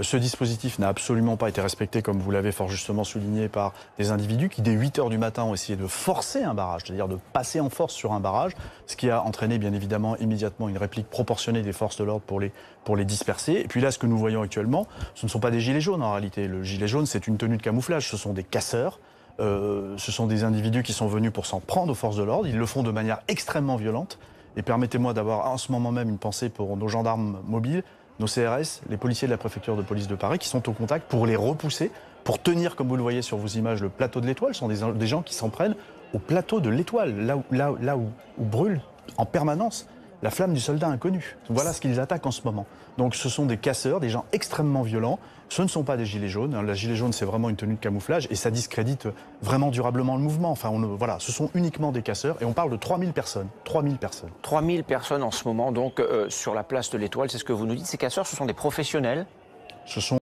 Ce dispositif n'a absolument pas été respecté, comme vous l'avez fort justement souligné, par des individus qui, dès 8 h du matin, ont essayé de forcer un barrage, c'est-à-dire de passer en force sur un barrage, ce qui a entraîné bien évidemment immédiatement une réplique proportionnée des forces de l'ordre pour les disperser. Et puis là, ce que nous voyons actuellement, ce ne sont pas des gilets jaunes en réalité. Le gilet jaune, c'est une tenue de camouflage, ce sont des casseurs. Ce sont des individus qui sont venus pour s'en prendre aux forces de l'ordre. Ils le font de manière extrêmement violente. Et permettez-moi d'avoir en ce moment même une pensée pour nos gendarmes mobiles, nos CRS, les policiers de la préfecture de police de Paris qui sont au contact pour les repousser, pour tenir, comme vous le voyez sur vos images, le plateau de l'Étoile. Ce sont des gens qui s'en prennent au plateau de l'Étoile, là où brûle en permanence la flamme du soldat inconnu. Voilà ce qu'ils attaquent en ce moment. Donc ce sont des casseurs, des gens extrêmement violents. Ce ne sont pas des gilets jaunes. La gilet jaune, c'est vraiment une tenue de camouflage et ça discrédite vraiment durablement le mouvement. Enfin, voilà, ce sont uniquement des casseurs et on parle de 3000 personnes. 3000 personnes. 3000 personnes en ce moment, donc, sur la place de l'Étoile, c'est ce que vous nous dites. Ces casseurs, ce sont des professionnels? Ce sont